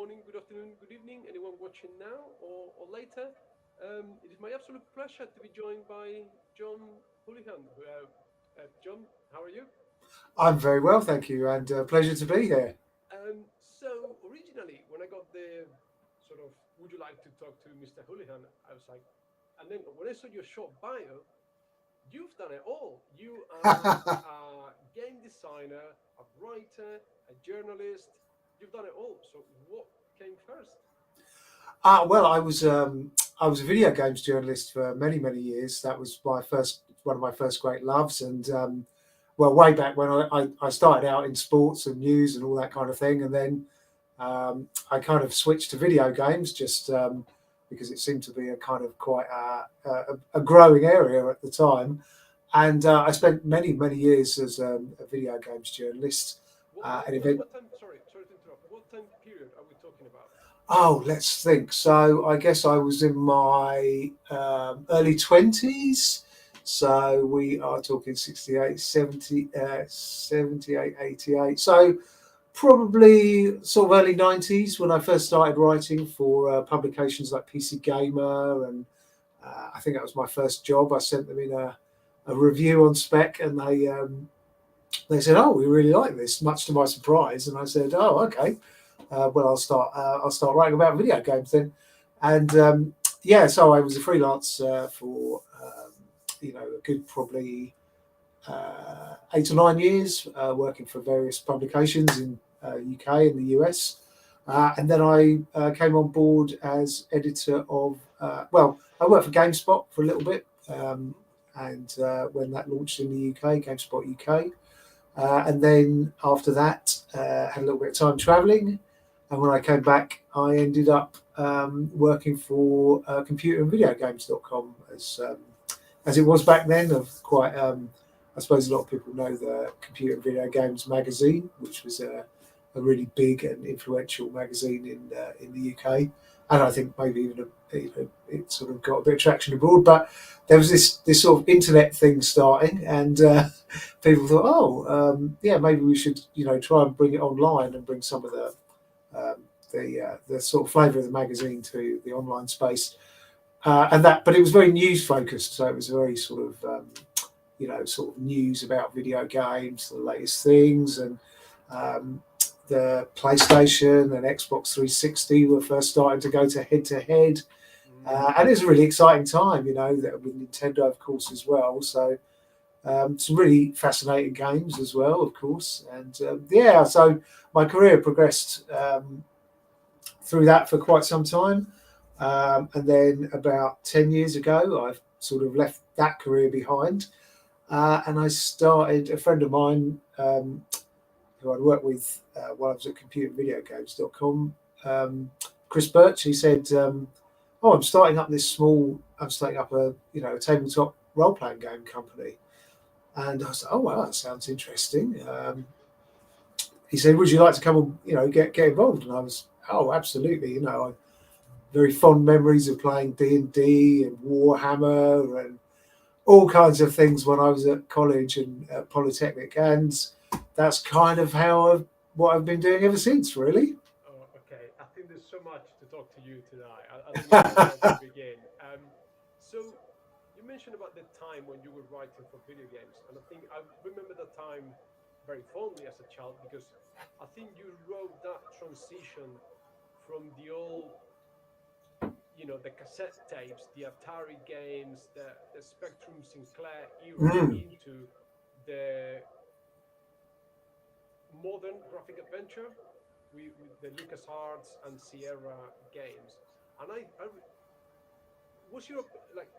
morning, good afternoon, good evening, anyone watching now or later. It is my absolute pleasure to be joined by John Houlihan. John, how are you? I'm very well, thank you, and pleasure to be here. So originally, when I got the sort of, would you like to talk to Mr. Houlihan? I was like, and then when I saw your short bio, you've done it all. You are a game designer, a writer, a journalist. You've done it all. So what came first? Well, I was a video games journalist for many years. That was my first one of my first great loves, and well, way back when I started out in sports and news and all that kind of thing, and then I kind of switched to video games just because it seemed to be a kind of quite a growing area at the time. And I spent many years as a video games journalist. And event. What time? Sorry to interrupt. What time period are we talking about? Oh, let's think. So I guess I was in my early 20s. So we are talking 68, 70, 78, 88. So probably sort of early 90s when I first started writing for publications like PC Gamer. And I think that was my first job. I sent them in a review on spec, and they said, "Oh, we really like this," much to my surprise. And I said, "Oh, okay. Well, I'll start writing about video games then." And yeah, so I was a freelance for a good probably 8 or 9 years, working for various publications in UK and the US. And then I came on board as editor of, well, I worked for GameSpot for a little bit. And when that launched in the UK, GameSpot UK. And then after that, had a little bit of time traveling. And when I came back, I ended up working for computerandvideogames.com as it was back then. Of quite, I suppose a lot of people know the Computer and Video Games magazine, which was a really big and influential magazine in the UK, and I think maybe even it sort of got a bit of traction abroad. But there was this sort of internet thing starting, and people thought, yeah, maybe we should try and bring it online and bring some of the sort of flavour of the magazine to the online space. But it was very news focused, so it was very sort of sort of news about video games, the latest things, and the PlayStation and Xbox 360 were first starting to go to head, and it was a really exciting time, that with Nintendo, of course, as well. So some really fascinating games as well, of course, and yeah, so my career progressed through that for quite some time. And then about 10 years ago, I've sort of left that career behind. And I started, a friend of mine who I'd worked with while I was at computervideogames.com, Chris Birch, he said, "Oh, I'm starting up a tabletop role playing game company." And I was like, "Oh, wow, that sounds interesting." He said, "Would you like to come and get involved?" And I was, "Oh, absolutely." Very fond memories of playing D&D and Warhammer and all kinds of things when I was at college and at Polytechnic, and that's kind of what I've been doing ever since, really. Oh, okay. I think there's so much to talk to you today. I don't even know where to begin. So you mentioned about the time when you were writing for video games, and I think I remember that time very fondly as a child because I think you wrote that transition from the old, the cassette tapes, the Atari games, the Spectrum Sinclair era Mm. into the modern graphic adventure with the LucasArts and Sierra games. And what's your like?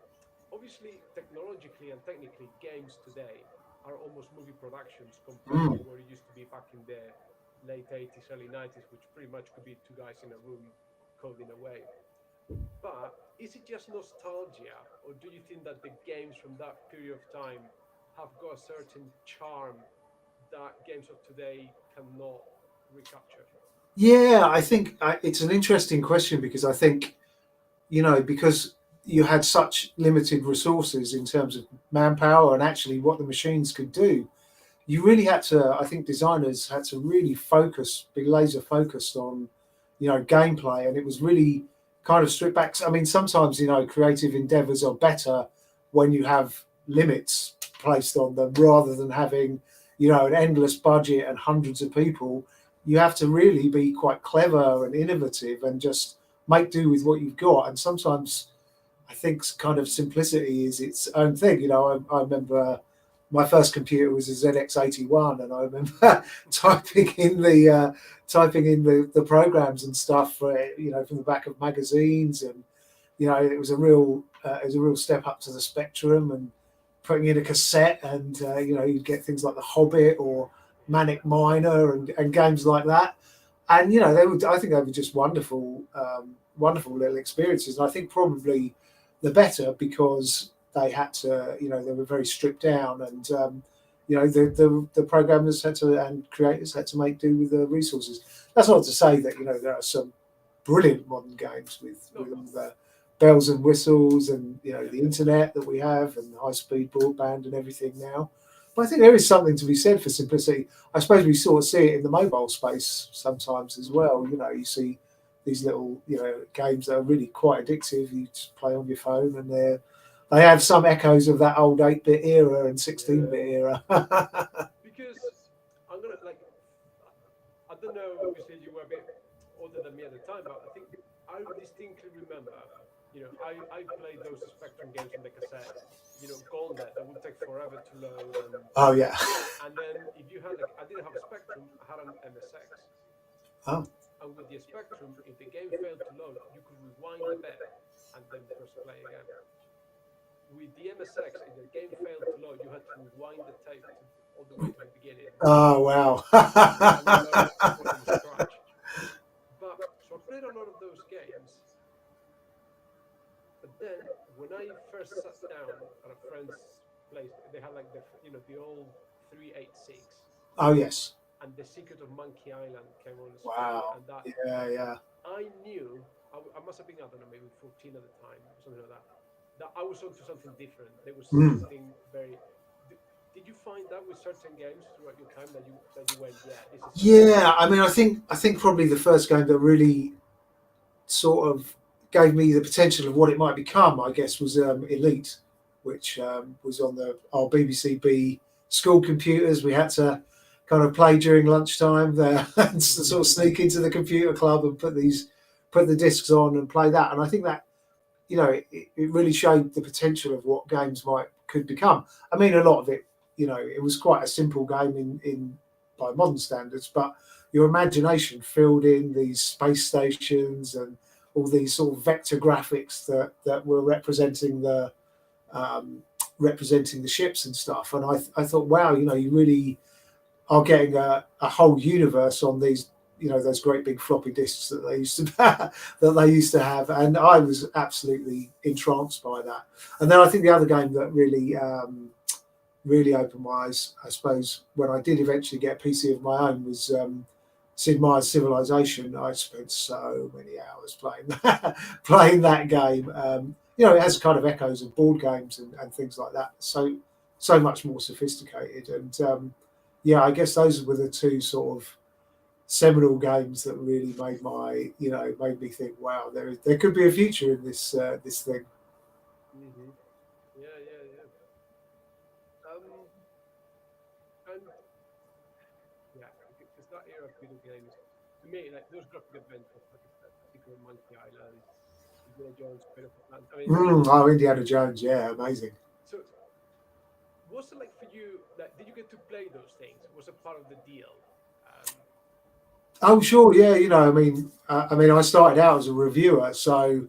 Obviously, technologically and technically, games today are almost movie productions compared to Mm. what it used to be back in the late 80s, early 90s, which pretty much could be two guys in a room coding away. But is it just nostalgia, or do you think that the games from that period of time have got a certain charm that games of today cannot recapture? Yeah, I think it's an interesting question because I think, because you had such limited resources in terms of manpower and actually what the machines could do, you really had to, I think designers had to really be laser focused on gameplay, and it was really kind of stripped back. I mean, sometimes creative endeavors are better when you have limits placed on them rather than having an endless budget and hundreds of people. You have to really be quite clever and innovative and just make do with what you've got. And sometimes I think kind of simplicity is its own thing. I remember my first computer was a ZX81, and I remember typing in the programs and stuff for from the back of magazines, and it was a real step up to the Spectrum, and putting in a cassette, and you'd get things like The Hobbit or Manic Miner and games like that, and I think they were just wonderful, wonderful little experiences, and I think probably the better because they had to, they were very stripped down, and the programmers had to and creators had to make do with the resources. That's not to say that there are some brilliant modern games with all the bells and whistles and the internet that we have and high speed broadband and everything now. But I think there is something to be said for simplicity. I suppose we sort of see it in the mobile space sometimes as well. You see these little games that are really quite addictive. You just play on your phone, and they have some echoes of that old 8-bit era and 16-bit era. Because I'm gonna I don't know. Obviously, you were a bit older than me at the time, but I think I distinctly remember. I played those Spectrum games on the cassette. Gauntlet that would take forever to load. Oh yeah. And then if you had, I didn't have a Spectrum. I had an MSX. Oh. And with the Spectrum, if the game failed to load, you could rewind the bit and then press play again. With the MSX, if the game failed to load, you had to rewind the tape all the way to the beginning. Oh wow. But so I played a lot of those games. But then when I first sat down at a friend's place, they had like the old 386. Oh yes. And The Secret of Monkey Island came on the screen. Wow. And that, yeah. I knew I must have been, I don't know, maybe 14 at the time, something like that. That I was onto something different. There was something very. Did you find that with certain games throughout your time that you went, this is? Yeah, I mean, I think probably the first game that really sort of gave me the potential of what it might become, I guess, was Elite, which was on our BBC B school computers. We had to kind of play during lunchtime there and sort of sneak into the computer club and put the discs on and play that. And I think that it really showed the potential of what games could become. I mean, a lot of it, it was quite a simple game in by modern standards, but your imagination filled in these space stations and all these sort of vector graphics that were representing the ships and stuff. And I thought, wow, you really are getting a whole universe on these, those great big floppy disks that they used to have, and I was absolutely entranced by that. And then I think the other game that really opened my eyes, I suppose, when I did eventually get a PC of my own, was Sid Meier's Civilization. I spent so many hours playing that game. It has kind of echoes of board games and things like that. So much more sophisticated, and I guess those were the two sort of seminal games that really made me think, wow, there could be a future in this thing. Mm-hmm. Yeah. And because that era of video games, to me, like those graphic adventures, like Secret Monkey Island, Indiana Jones, Spirit of the Land. Indiana Jones, yeah, amazing. So, what's it like for you? Like, did you get to play those things? Was it part of the deal? Oh, sure, yeah. I started out as a reviewer, so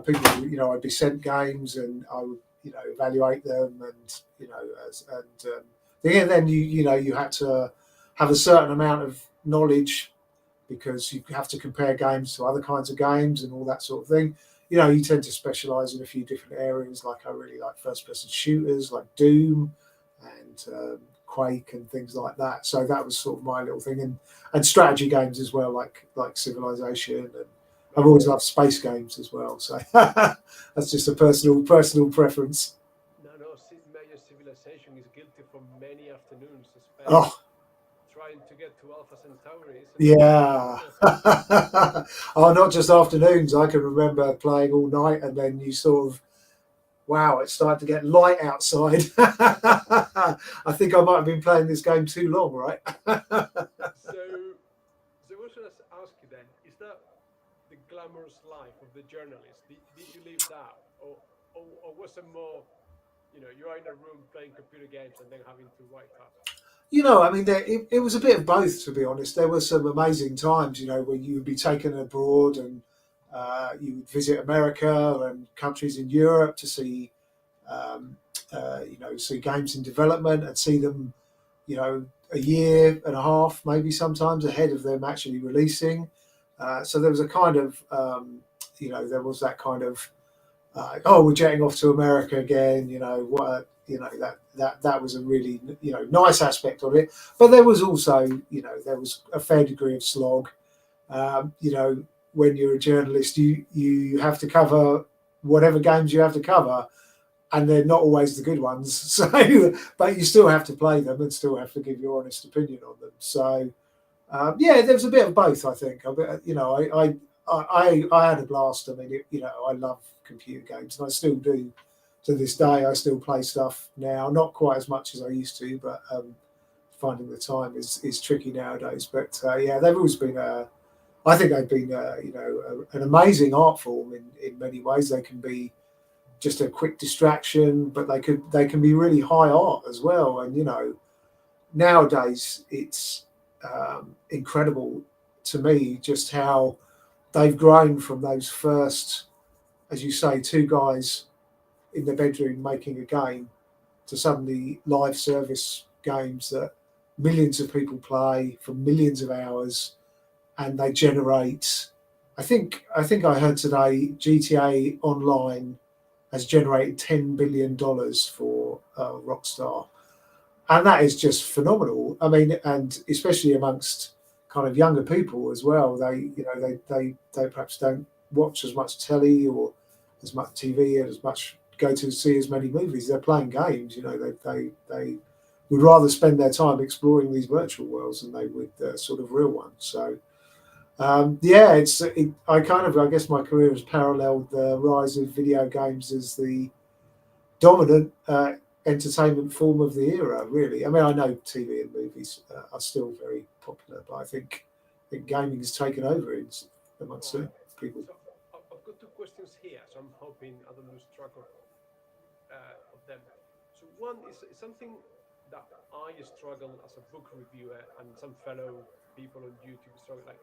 people, I'd be sent games and I would, evaluate them, and then you had to have a certain amount of knowledge because you have to compare games to other kinds of games and all that sort of thing. You tend to specialize in a few different areas. Like I really like first-person shooters, like Doom and Quake and things like that. So that was sort of my little thing, and strategy games as well, like Civilization, and I've always loved space games as well. So that's just a personal preference. No, Sid Meier's Civilization is guilty for many afternoons. Oh, try trying to get to Alpha Centauri, isn't Yeah. it? Oh, not just afternoons. I can remember playing all night, and then you sort of, wow, it's starting to get light outside. I think I might have been playing this game too long, right? So, so what should I ask you then? Is that the glamorous life of the journalist? Did you live that, or was it more, you're in a room playing computer games and then having to write up? I mean, it was a bit of both, to be honest. There were some amazing times, where you would be taken abroad and you would visit America and countries in Europe to see, um, see games in development and see them, a year and a half, maybe sometimes ahead of them actually releasing. So there was a kind of, there was that kind of oh, we're jetting off to America again. That was a really nice aspect of it. But there was also there was a fair degree of slog. When you're a journalist, you have to cover whatever games you have to cover, and they're not always the good ones. So, but you still have to play them and still have to give your honest opinion on them. So, yeah, there was a bit of both. I think. I had a blast. I mean, I love computer games, and I still do to this day. I still play stuff now, not quite as much as I used to, but finding the time is tricky nowadays. But yeah, they've always been I think they've been an amazing art form in many ways. They can be just a quick distraction, but they can be really high art as well. And nowadays it's incredible to me just how they've grown from those first, as you say, two guys in the bedroom making a game to suddenly live service games that millions of people play for millions of hours, and they generate. I think I heard today GTA Online has generated $10 billion for Rockstar, and that is just phenomenal. I mean, and especially amongst kind of younger people as well. They perhaps don't watch as much telly or as much TV and as much go to see as many movies. They're playing games. They would rather spend their time exploring these virtual worlds than they would sort of real ones. So. Yeah, I guess my career has paralleled the rise of video games as the dominant entertainment form of the era. Really, I mean, I know TV and movies are still very popular, but I think gaming has taken over amongst All right. people. So I've got two questions here, so I'm hoping I don't lose track of them. So one is something that I struggle as a book reviewer, and some fellow people on YouTube struggle. Like,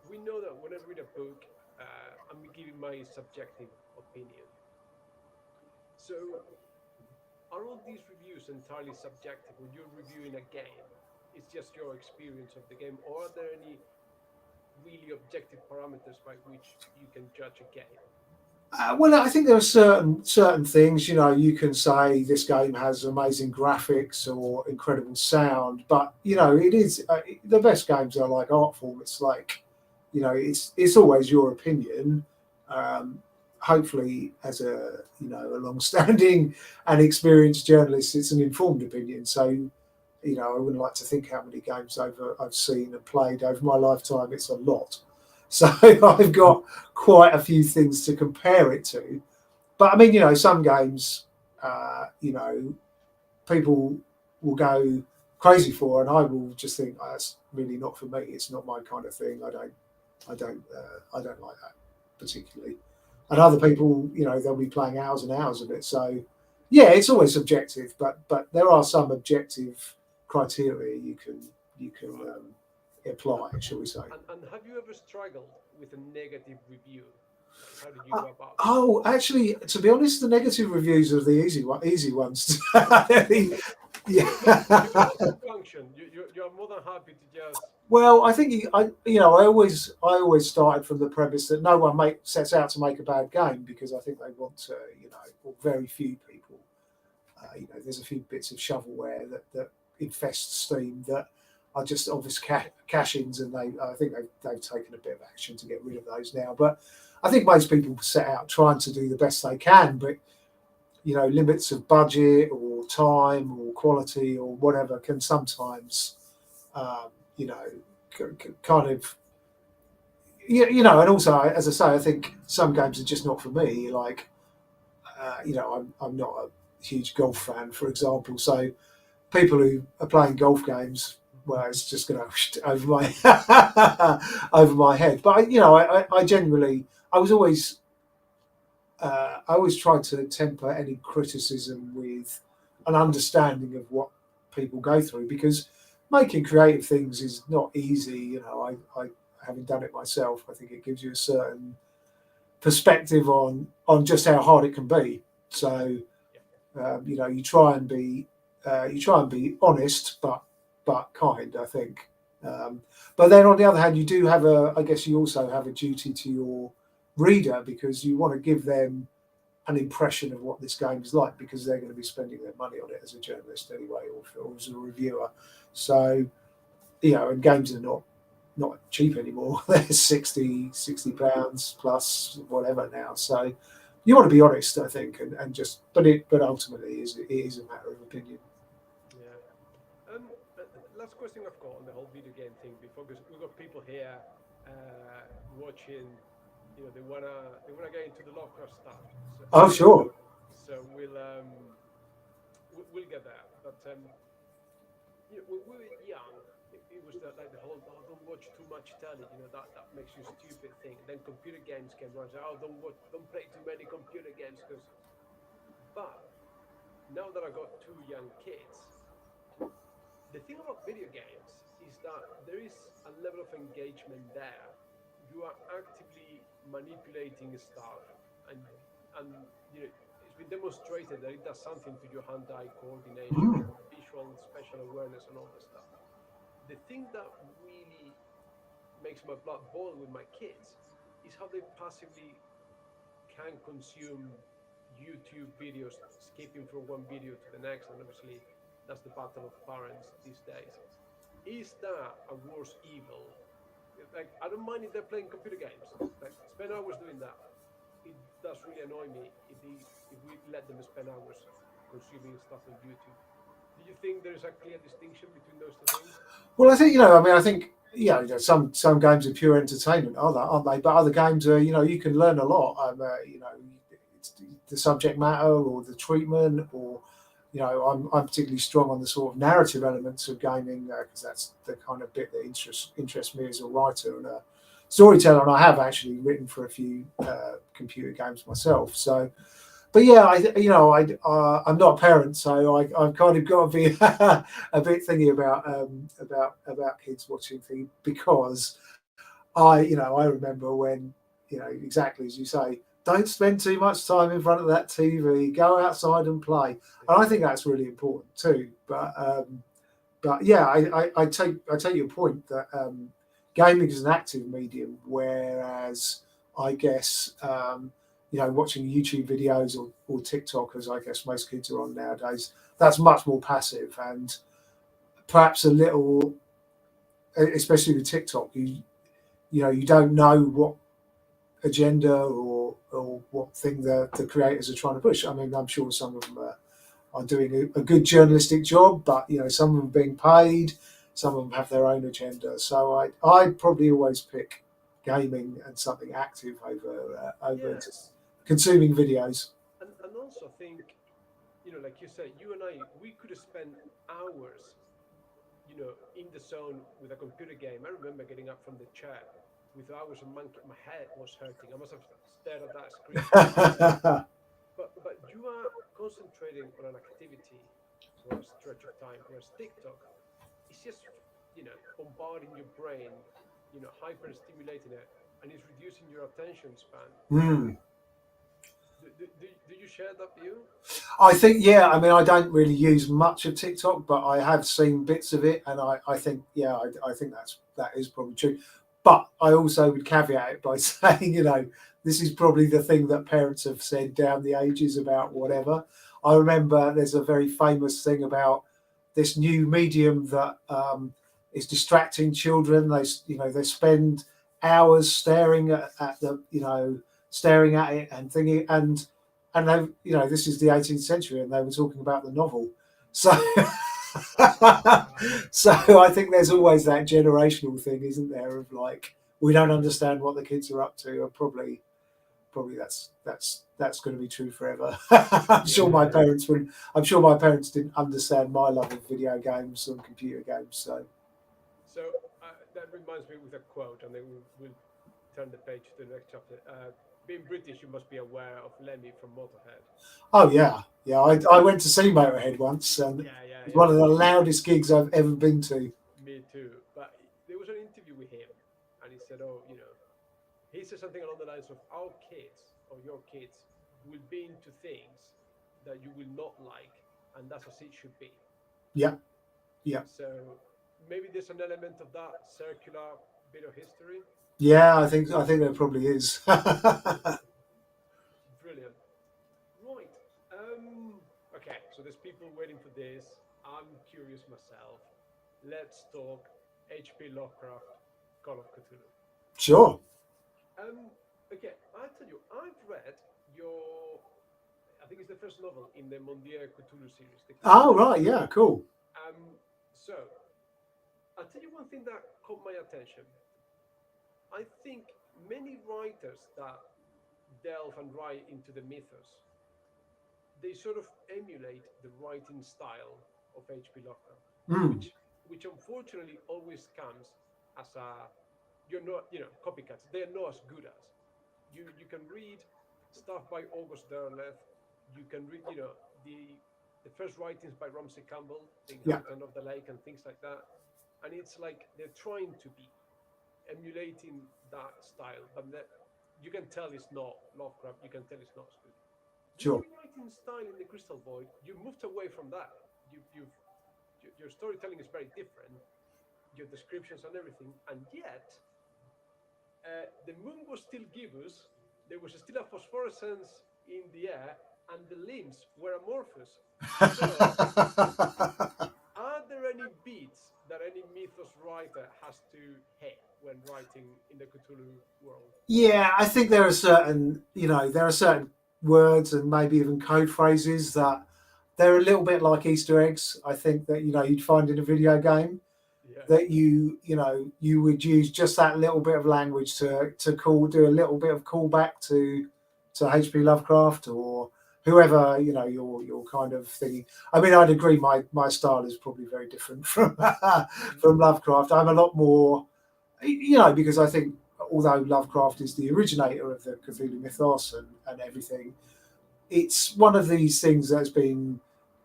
we know that when I read a book, I'm giving my subjective opinion. So, are all these reviews entirely subjective? When you're reviewing a game, it's just your experience of the game, or are there any really objective parameters by which you can judge a game? Well, I think there are certain things. You can say this game has amazing graphics or incredible sound, but it is the best games are like art form. It's like it's always your opinion. Um, Hopefully, as a long-standing and experienced journalist, it's an informed opinion. So, I wouldn't like to think how many games I've seen and played over my lifetime. It's a lot. So I've got quite a few things to compare it to. But I mean, some games, people will go crazy for, and I will just think, oh, that's really not for me. It's not my kind of thing. I don't like that particularly. And other people, they'll be playing hours and hours of it. So, yeah, it's always subjective, but there are some objective criteria you can Right. And, apply, shall we say? and have you ever struggled with a negative review? Like, how did you go about it? Oh, actually, to be honest, the negative reviews are the easy ones. So you can Yeah. also function. You're more than happy to just. Well, I think I always started from the premise that no one sets out to make a bad game, because I think they want to, or very few people. There's a few bits of shovelware that infest Steam that are just obvious cash-ins, and I think they've taken a bit of action to get rid of those now. But I think most people set out trying to do the best they can, but limits of budget or time or quality or whatever can sometimes you know, kind of. You know, and also, as I say, I think some games are just not for me. Like, you know, I'm not a huge golf fan, for example. So people who are playing golf games, well, it's just going to over my over my head. But you know, I generally, I always try to temper any criticism with an understanding of what people go through, because making creative things is not easy. You know, I having done it myself, I think it gives you a certain perspective on just how hard it can be. So you know, you try and be honest, but kind. I think. But then on the other hand, you do have a. I guess you also have a duty to your reader, because you want to give them an impression of what this game is like, because they're going to be spending their money on it as a journalist anyway, or as a reviewer. So you know, and games are not cheap anymore. They're 60 pounds plus whatever now. So you want to be honest, I think, and just but ultimately it is a matter of opinion. Yeah. Last question I've got on the whole video game thing before, because we've got people here watching. You know, they wanna get into the Lovecraft stuff. So, Oh sure. so we'll get there. But you know, when we were young, it was that like the whole don't watch too much telly. You know, that makes you stupid thing. And then computer games came around. So, don't play too many computer games, because. But now that I got two young kids, the thing about video games is that there is a level of engagement there. You are actively manipulating stuff, and and you know, it's been demonstrated that it does something to your hand-eye coordination, Mm. visual and spatial awareness, and all that stuff. The thing that really makes my blood boil with my kids is how they passively can consume YouTube videos, skipping from one video to the next, and obviously that's the battle of parents these days. Is that a worse evil? Like, I don't mind if they're playing computer games. Like, spend hours doing that. It does really annoy me if we let them spend hours consuming stuff on YouTube. Do you think there is a clear distinction between those two things? Well, I think, you know. I mean, I think, yeah, you know, some games are pure entertainment, aren't they? But other games are, you know, you can learn a lot. You know, it's the subject matter or the treatment, or you know, I'm particularly strong on the sort of narrative elements of gaming, because that's the kind of bit that interests me as a writer and a storyteller. And I have actually written for a few computer games myself. So, but yeah, I'm not a parent, so I've kind of got to be a bit thingy about kids watching things, because I remember when, you know, exactly as you say, don't spend too much time in front of that TV, go outside and play. And I think that's really important too. But yeah, I take your point that gaming is an active medium, whereas I guess you know, watching YouTube videos or TikTok, as I guess most kids are on nowadays, that's much more passive, and perhaps a little, especially with TikTok, you know, you don't know what agenda or what thing the creators are trying to push. I mean, I'm sure some of them are doing a good journalistic job, but you know, some of them are being paid, some of them have their own agenda. So I probably always pick gaming and something active over Yeah, just consuming videos. and also think, you know, like you said, you and I, we could have spent hours, you know, in the zone with a computer game. I remember getting up from the chair with hours of monkey. My head was hurting. I must have stared at that screen for hours. But you are concentrating on an activity for a stretch of time. Whereas TikTok, it's just, you know, bombarding your brain, you know, hyper stimulating it, and it's reducing your attention span. Hmm. Do you share that view? I think, yeah. I mean, I don't really use much of TikTok, but I have seen bits of it, and I think, yeah, I think that is probably true. But I also would caveat it by saying, you know, this is probably the thing that parents have said down the ages about whatever. I remember there's a very famous thing about this new medium that is distracting children. They spend hours staring at the, you know, staring at it and thinking, and they, you know, this is the 18th century, and they were talking about the novel. So So I think there's always that generational thing, isn't there? Of like, we don't understand what the kids are up to, and probably that's going to be true forever. I'm sure my Yeah. parents would. I'm sure my parents didn't understand my love of video games and computer games. So, So that reminds me with a quote, and then we'll turn the page to the next chapter. Being British, you must be aware of Lemmy from Motorhead. oh yeah, yeah. I went to see Motorhead once, and Yeah, yeah, it's yeah. one of the loudest gigs I've ever been to. Me too. But there was an interview with him, and he said, "Oh, he said something along the lines of our kids or your kids will be into things that you will not like, and that's as it should be." Yeah, yeah, So maybe there's an element of that circular bit of history. yeah. I think there probably is. Brilliant. Right. Okay, so there's people waiting for this. I'm curious myself. Let's talk H.P. Lovecraft, Call of Cthulhu. Sure. Um, okay, I tell you, I've read your, I think it's the first novel in the Mondier Cthulhu series, the Oh Cthulhu. right, yeah, cool. So I'll tell you one thing that caught my attention. I think many writers that delve and write into the mythos, they sort of emulate the writing style of H.P. Lovecraft, Mm. which unfortunately always comes as a you're not copycats. They're not as good as you can read stuff by August Derleth. You can read the first writings by Ramsey Campbell, the Yeah, Inhabitant of the Lake, and things like that. And it's like they're trying to be emulating that style, but you can tell it's not Lovecraft. You can tell it's not as good. sure. Your writing style in the Crystal Void, you moved away from that. Your storytelling is very different, your descriptions and everything, and yet the moon was still gibbous. There was still a phosphorescence in the air, and the limbs were amorphous. So, are there any beats that any mythos writer has to hit when writing in the Cthulhu world? Yeah, I think there are certain words and maybe even code phrases that they're a little bit like Easter eggs. I think that you'd find in a video game Yeah. that you would use just that little bit of language to do a little bit of callback to H.P. Lovecraft or whoever you're kind of thinking. I mean, I'd agree. My style is probably very different from Mhm. from Lovecraft. I'm a lot more, because I think although Lovecraft is the originator of the Cthulhu mythos and everything, it's one of these things that's been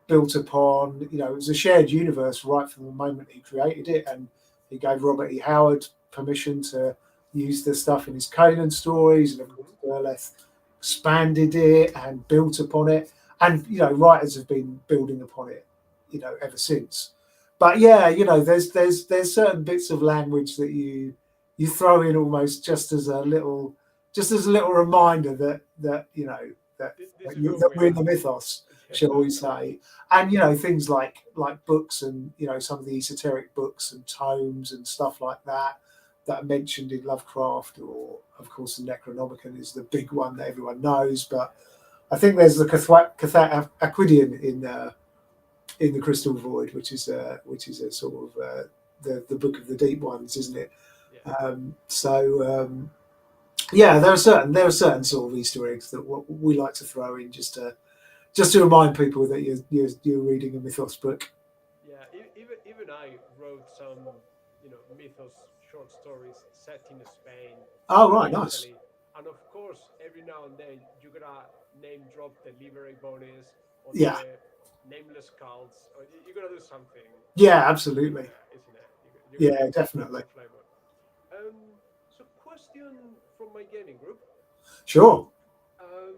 built upon. It was a shared universe right from the moment he created it, and he gave Robert E. Howard permission to use the stuff in his Conan stories, and of course Mhm. Derleth expanded it and built upon it, and writers have been building upon it, ever since. But yeah, there's certain bits of language that you throw in almost just as a little reminder that This is you, where that we we're in the are. mythos, shall Yeah. we say? And things like books and some of the esoteric books and tomes and stuff like that are mentioned in Lovecraft, or of course the Necronomicon is the big one that everyone knows. But I think there's the Cathat Aquidian in the Crystal Void, which is a sort of the book of the deep ones, isn't it? Yeah. Yeah, there are certain sort of Easter eggs that we like to throw in just to remind people that you're reading a mythos book. Yeah, even I wrote some, mythos short stories set in Spain Oh and right, nice. Italy, and of course, every now and then you gotta name drop the Livery Bonis or Yeah, the Nameless Cults, or you gotta do something yeah, absolutely. isn't it? You gotta Yeah, give a bit definitely. more flavor. So question from my gaming group. Sure. Um,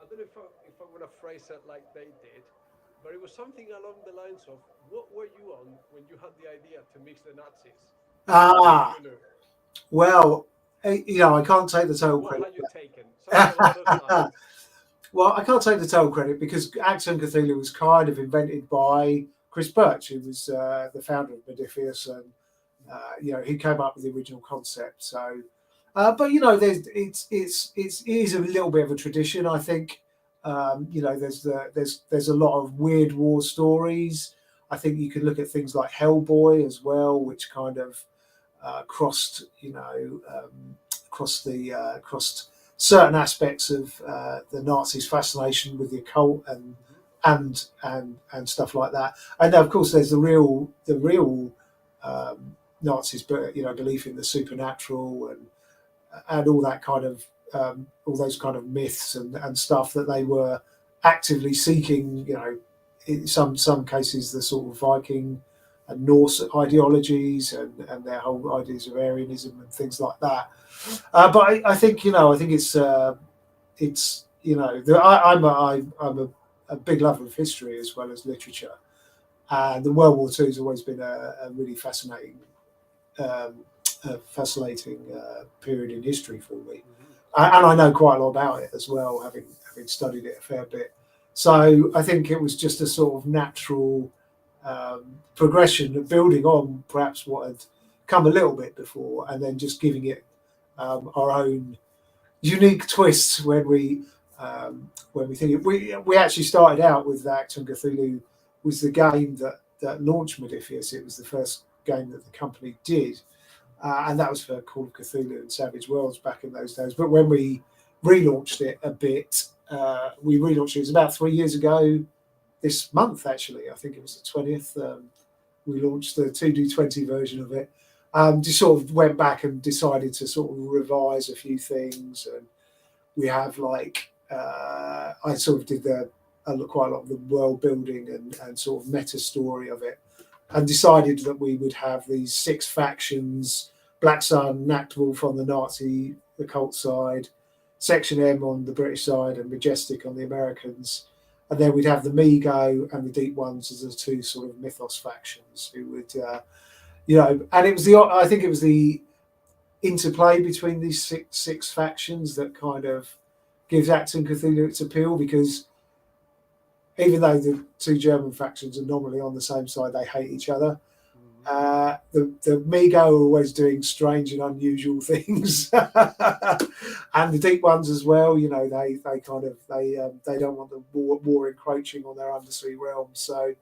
I don't know if I want to phrase it like they did, but it was something along the lines of, "What were you on when you had the idea to mix the Nazis with Ah, Cthulhu? well, I can't take the total What credit. had you taken?" Something along those lines. Well, I can't take the total credit because Acton Cthulhu was kind of invented by Chris Birch, who was the founder of Modifius, and he came up with the original concept. So, but it is a little bit of a tradition, I think. There's a lot of weird war stories. I think you could look at things like Hellboy as well, which kind of crossed, crossed certain aspects of the Nazis' fascination with the occult and stuff like that. And of course, there's the real Nazis, but belief in the supernatural and all that kind of all those kind of myths and stuff that they were actively seeking. In some cases, the sort of Viking and Norse ideologies and their whole ideas of Aryanism and things like that. But I think I'm a big lover of history as well as literature, and the World War II has always been a really fascinating period in history for me, and I know quite a lot about it as well, having studied it a fair bit. So I think it was just a sort of natural progression of building on perhaps what had come a little bit before, and then just giving it our own unique twists when we think it. We actually started out with Acton Cthulhu was the game that launched Modiphius. It was the first game that the company did, and that was for Call of Cthulhu and Savage Worlds back in those days. But when we relaunched it a bit, we relaunched it. It was about 3 years ago this month, actually. I think it was the 20th. We launched the 2D20 version of it. Just sort of went back and decided to sort of revise a few things, and we have I sort of did quite a lot of the world building and sort of meta story of it, and decided that we would have these 6 factions: Black Sun, Nactwolf on the Nazi occult side, Section M on the British side, and Majestic on the Americans. And then we'd have the Mi-Go and the Deep Ones as the 2 sort of mythos factions who would, and it was I think it was the interplay between these six factions that kind of gives Acton Cthulhu its appeal, because even though the 2 German factions are normally on the same side, they hate each other. The Mi-Go are always doing strange and unusual things, and the Deep Ones as well. They don't want the war encroaching on their undersea realms. So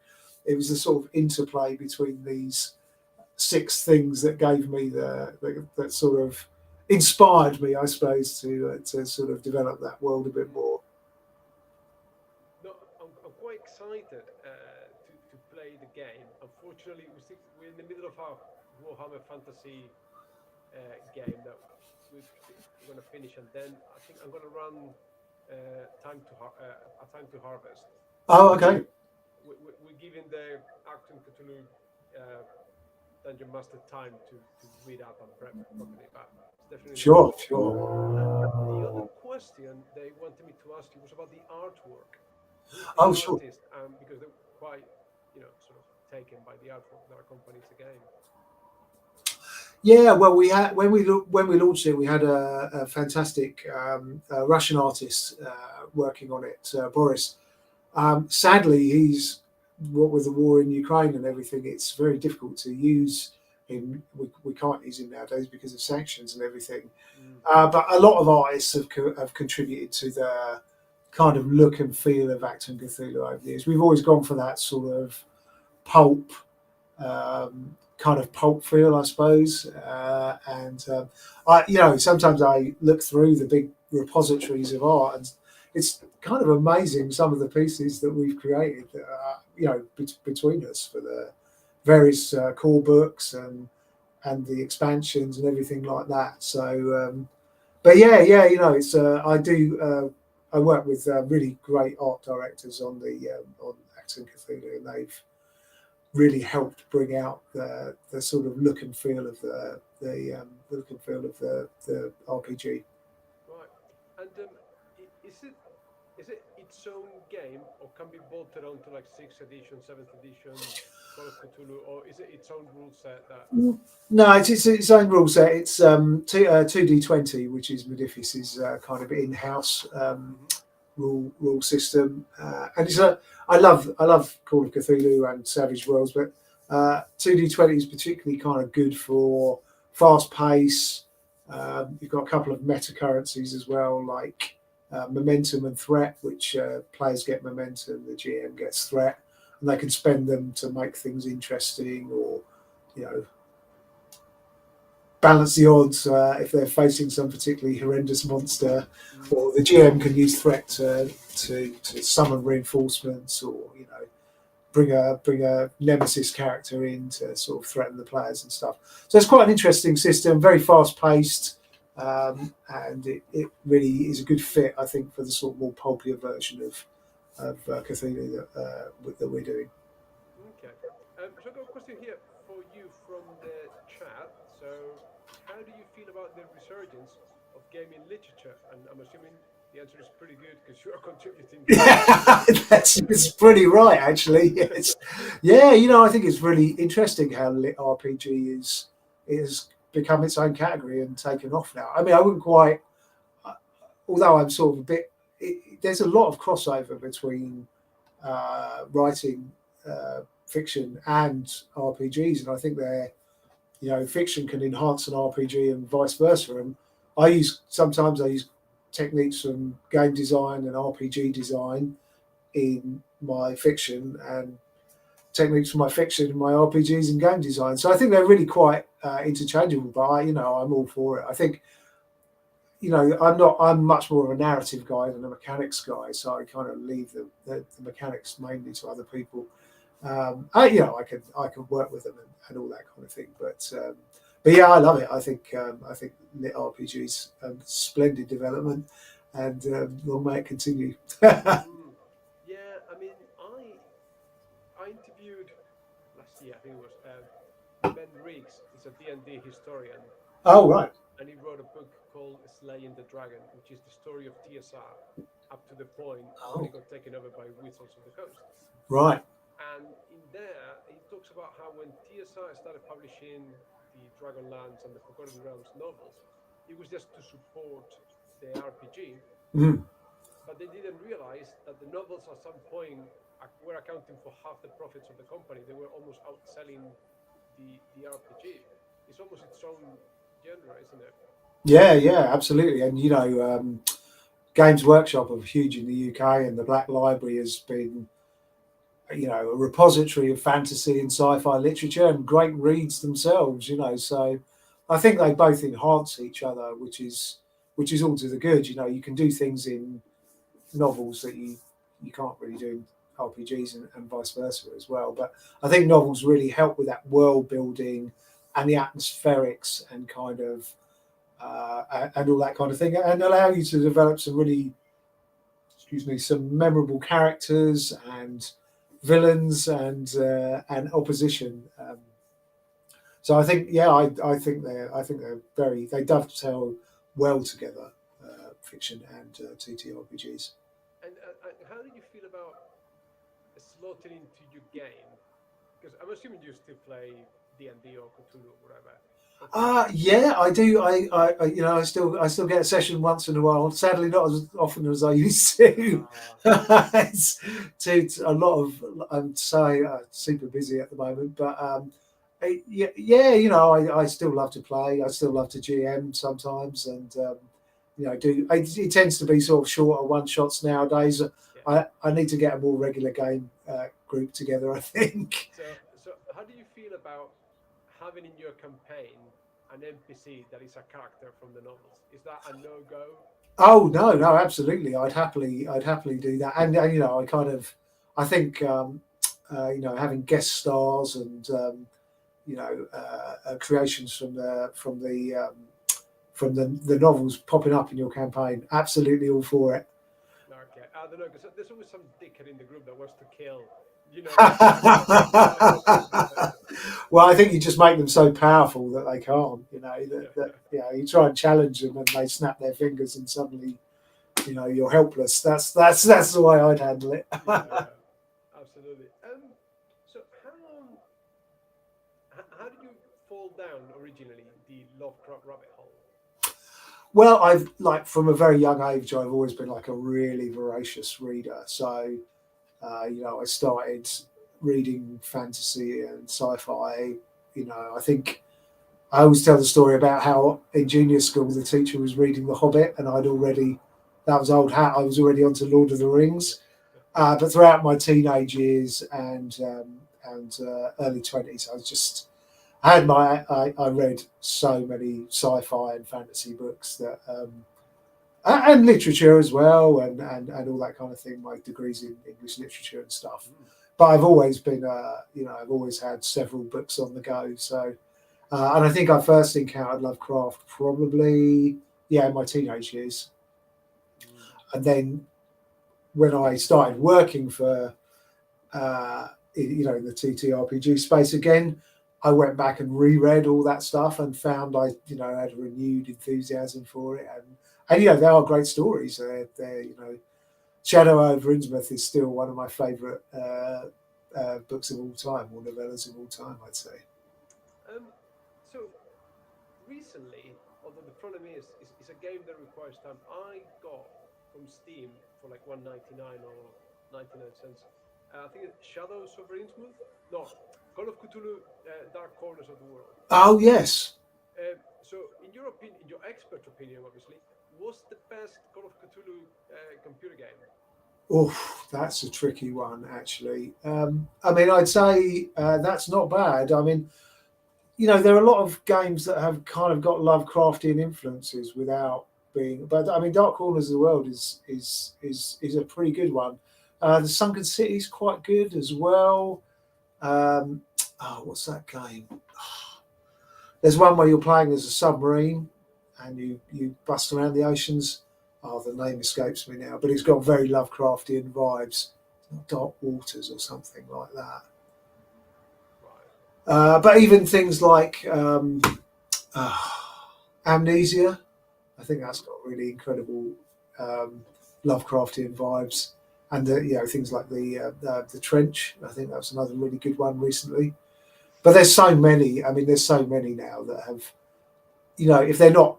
it was a sort of interplay between these 6 things that gave me that sort of inspired me, I suppose, to sort of develop that world a bit more. No, I'm quite excited to play the game. Unfortunately, we're in the middle of our Warhammer Fantasy game that we're going to finish, and then I think I'm going to run Time to Harvest. Oh, okay. We're giving the Acton Cthulhu Dungeon Master time to read up and prep properly, but it's definitely Sure. The other question they wanted me to ask you was about the artwork. Who's the Oh, sure. artist? Because they're quite, sort of taken by the artwork that accompanies the game. Yeah, well, we had when we launched it, we had a fantastic Russian artist working on it, Boris. Sadly, what with the war in Ukraine and everything, it's very difficult to use him. We can't use him nowadays because of sanctions and everything. But a lot of artists have contributed to the kind of look and feel of Acton Cthulhu over the years. We've always gone for that sort of pulp feel, I suppose. Sometimes I look through the big repositories of art, and it's kind of amazing some of the pieces that we've created, between us for the various core books and the expansions and everything like that. So, but it's I work with really great art directors on Acton Cthulhu, and they've really helped bring out the sort of look and feel of the RPG. Right, and is it its own game, or can be bolted onto like 6th edition, 7th edition Call of Cthulhu, or is it its own rule set? No, it's its own rule set. It's 2D20, which is Modiphius's kind of in-house rule system, and I love Call of Cthulhu and Savage Worlds, but 2D20 is particularly kind of good for fast pace. You've got a couple of meta currencies as well, like momentum and threat, which players get momentum, the GM gets threat, and they can spend them to make things interesting, or balance the odds if they're facing some particularly horrendous monster, or the GM can use threat to summon reinforcements, or bring a nemesis character in to sort of threaten the players and stuff. So it's quite an interesting system, very fast paced, and it really is a good fit, I think, for the sort of more pulpier version of Cthulhu that we're doing. Okay. So I've got a question here for you from the chat. So, how do you feel about the resurgence of gaming literature? And I'm assuming the answer is pretty good because you are contributing. That's pretty right, actually. Yes. Yeah, I think it's really interesting how lit RPG is become its own category and taken off now. I mean, I wouldn't quite, although I'm sort of a bit. There's a lot of crossover between writing fiction and RPGs, and I think fiction can enhance an RPG and vice versa. And sometimes I use techniques from game design and RPG design in my fiction, and techniques from my fiction in my RPGs and game design. So I think they're really quite interchangeable. But I'm all for it. I think I'm much more of a narrative guy than a mechanics guy, so I kind of leave the mechanics mainly to other people. I can work with them and all that kind of thing. But yeah, I love it. I think lit RPGs splendid development, and long may it continue. Yeah, I mean, I interviewed last year, I think it was Ben Riggs. He's a D&D historian. Oh, right. And he wrote a book called Slaying the Dragon, which is the story of TSR up to the point when it got taken over by Wizards of the Coast. Right. And in there, he talks about how when TSR started publishing the Dragonlance and the Forgotten Realms novels, it was just to support the RPG. But they didn't realize that the novels at some point were accounting for half the profits of the company. They were almost outselling the RPG. It's almost its own genre, isn't it? Yeah, absolutely. And Games Workshop are huge in the UK, and the Black Library has been a repository of fantasy and sci-fi literature and great reads themselves. So I think they both enhance each other, which is all to the good. You can do things in novels that you can't really do in RPGs, and vice versa as well. But I think novels really help with that world building and the atmospherics and kind of and all that kind of thing, and allow you to develop some really, some memorable characters and villains and opposition. So I think, I think they dovetail well together, fiction and TTRPGs. And how do you feel about slotting into your game? Because I'm assuming you still play D&D or Cthulhu or whatever. Yeah, I do. I still get a session once in a while. Sadly, not as often as I used to. It's a lot of. I'm so super busy at the moment, but I still love to play. I still love to GM sometimes, and it tends to be sort of shorter one shots nowadays. Yeah. I need to get a more regular game group together, I think. So how do you feel about having in your campaign an NPC that is a character from the novels? Is that a no-go? Oh no, absolutely. I'd happily do that. And I think having guest stars and creations from the novels popping up in your campaign, absolutely all for it. Okay, I don't know, because there's always some dickhead in the group that wants to kill. Well, I think you just make them so powerful that they can't. You try and challenge them and they snap their fingers and suddenly, you're helpless. That's the way I'd handle it. Yeah, absolutely. So how did you fall down originally the Lovecraft rabbit hole? Well, from a very young age, I've always been like a really voracious reader. So. I started reading fantasy and sci-fi. I think I always tell the story about how in junior school the teacher was reading The Hobbit, and that was old hat. I was already onto Lord of the Rings, But throughout my teenage years and early 20s, I read so many sci-fi and fantasy books that and literature as well, and all that kind of thing. My degrees in English literature and stuff. But I've always been, I've always had several books on the go. So, and I think I first encountered Lovecraft probably, in my teenage years, and then when I started working for, in the TTRPG space again, I went back and reread all that stuff and found I had a renewed enthusiasm for it, and they are great stories. They're Shadow over Innsmouth is still one of my favourite books of all time, or novellas of all time, I'd say. So recently, although the problem is a game that requires time, I got from Steam for like 1.99 or 99 cents. I think it's Shadows over Innsmouth. No, Call of Cthulhu, Dark Corners of the World. Oh yes. So, in your opinion, in your expert opinion, obviously, what's the best Call of Cthulhu computer game? Oh, that's a tricky one, actually. I mean, I'd say that's not bad. I mean, there are a lot of games that have kind of got Lovecraftian influences without being. But I mean, Dark Corners of the World is a pretty good one. The Sunken City is quite good as well. What's that game? There's one where you're playing as a submarine and you bust around the oceans. Oh, the name escapes me now, but it's got very Lovecraftian vibes. Dark Waters or something like that. But even things like Amnesia, I think that's got really incredible Lovecraftian vibes. And things like the Trench, I think that was another really good one recently. But there's so many. I mean, there's so many now that have, if they're not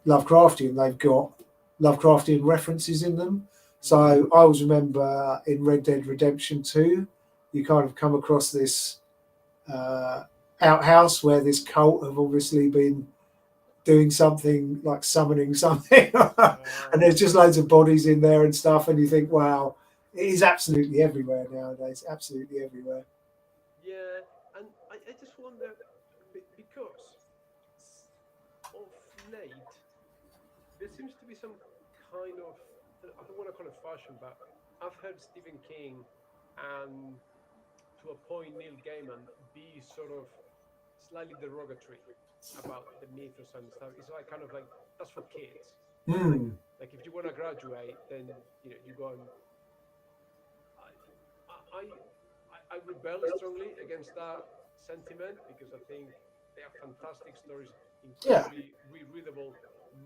Lovecraftian, they've got Lovecraftian references in them. So I always remember in Red Dead Redemption 2, you kind of come across this outhouse where this cult have obviously been doing something like summoning something, and there's just loads of bodies in there and stuff, and you think, wow, it is absolutely everywhere nowadays, absolutely everywhere. Yeah, and I just wonder, because of late, there seems to be some kind of, I don't want to call it fashion, but I've heard Stephen King and to a point Neil Gaiman be sort of slightly derogatory about the mythos and stuff. It's like kind of like, that's for kids. Like if you want to graduate, then you go and I rebel strongly against that sentiment because I think they are fantastic stories, incredibly rereadable,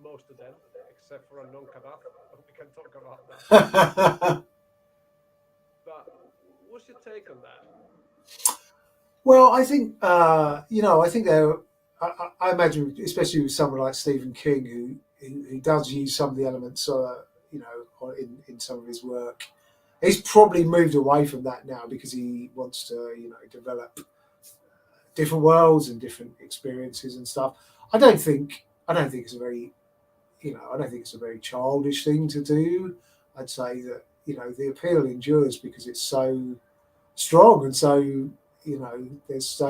most of them, except for Unknown Kadath. We can talk about that. But what's your take on that? Well, I think I think I imagine, especially with someone like Stephen King, who does use some of the elements, in some of his work. He's probably moved away from that now because he wants to, develop different worlds and different experiences and stuff. I don't think it's a very, I don't think it's a very childish thing to do. I'd say that the appeal endures because it's so strong and so there's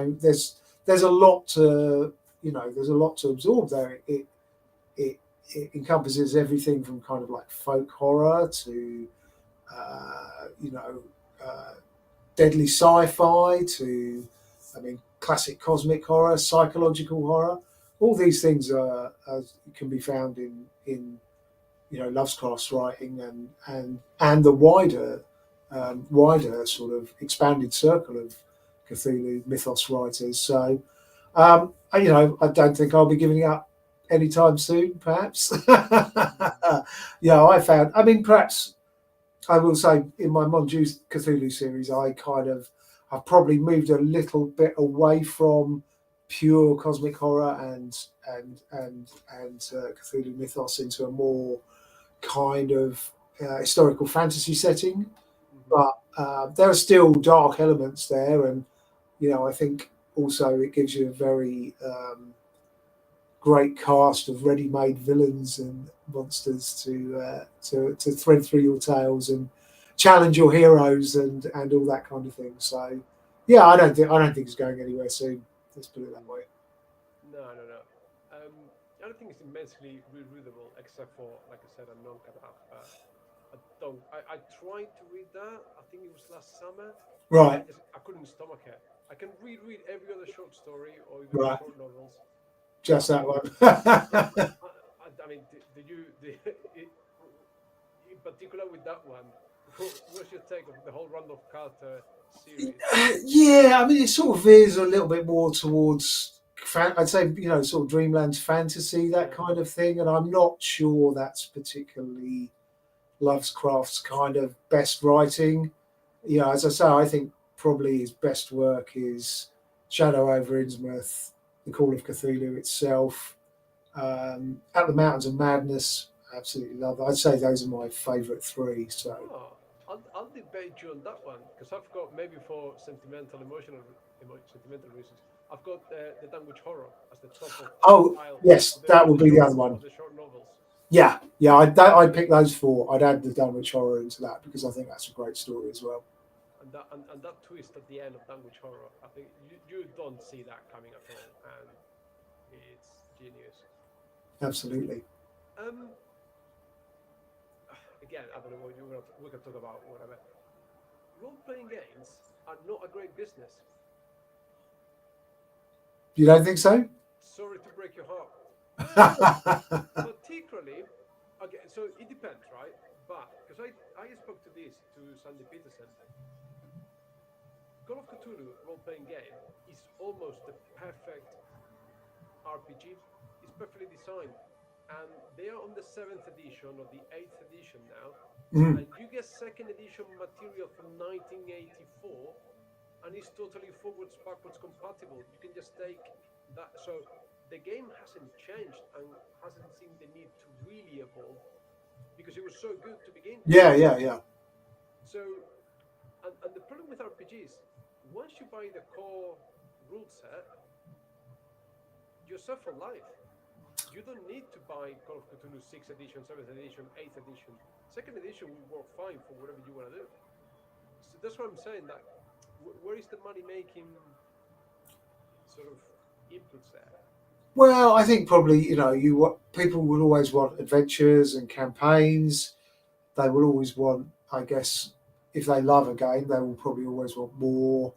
a lot to absorb there. It encompasses everything from kind of like folk horror to deadly sci-fi to, classic cosmic horror, psychological horror. All these things can be found in Lovecraft's writing and the wider sort of expanded circle of Cthulhu mythos writers. So I don't think I'll be giving up anytime soon. Perhaps, perhaps. I will say in my Monju's Cthulhu series, I've probably moved a little bit away from pure cosmic horror and Cthulhu mythos into a more kind of historical fantasy setting. But there are still dark elements there, and I think also it gives you a very great cast of ready-made villains and monsters to thread through your tales, and challenge your heroes and all that kind of thing. So yeah, I don't think it's going anywhere soon. Let's put it that Mm. way. No, no, no. I don't think it's immensely rereadable, except for, like I said, a non-cut up. But I don't. I tried to read that. I think it was last summer, and Right, I couldn't stomach it. I can reread every other short story or even the right, short novels, just but that one. I mean, do you in particular with that one? What's your take of the whole Run of Carter series? Yeah, I mean, it sort of veers a little bit more towards, I'd say, sort of Dreamland's fantasy, that Yeah. kind of thing. And I'm not sure that's particularly Lovecraft's kind of best writing. As I say, I think probably his best work is Shadow over Innsmouth, The Call of Cthulhu itself, At the Mountains of Madness. Absolutely love it. I'd say those are my favourite three. So, Oh, I'll debate you on that one because I've got maybe for sentimental reasons. I've got the Dunwich Horror as the top of the oh pile yes, that would of be the other one. the short novels. Yeah, yeah, I'd pick those four. I'd add the Dunwich Horror into that because I think that's a great story as well. And that twist at the end of Dunwich Horror, I think you don't see that coming at all, and it's genius. Absolutely. Um, Again, I don't know what we can talk about whatever. Role playing games are not a great business. You don't think so? Sorry to break your heart. Well, particularly, okay, so it depends, right? But because I spoke to this to Sandy Peterson, Call of Cthulhu role playing game is almost the perfect RPG. It's perfectly designed, and they are on the seventh edition or the eighth edition now, Mm. and you get second edition material from 1984, and it's totally forwards backwards compatible. You can just take that. So the game hasn't changed and hasn't seen the need to really evolve because it was so good to begin with. Yeah, yeah, yeah. So, and the problem with RPGs, once you buy the core rule set, you're set for life. You don't need to buy Call of Cthulhu 6th edition, 7th edition, 8th edition. Second edition will work fine for whatever you want to do. So that's what I'm saying. That where is the money making sort of inputs there? Well, I think probably people will always want adventures and campaigns. They will always want, I guess, if they love a game, they will probably always want more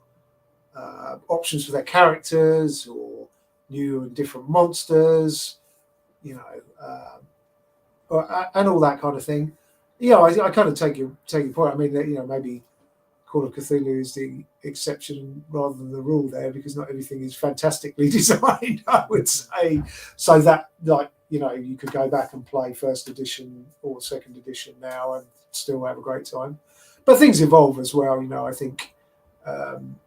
options for their characters or new and different monsters. You know, and all that kind of thing. Yeah, I kind of take your point. I mean, that maybe Call of Cthulhu is the exception rather than the rule there because not everything is fantastically designed. I would say so that you could go back and play first edition or second edition now and still have a great time. But things evolve as well. I think um,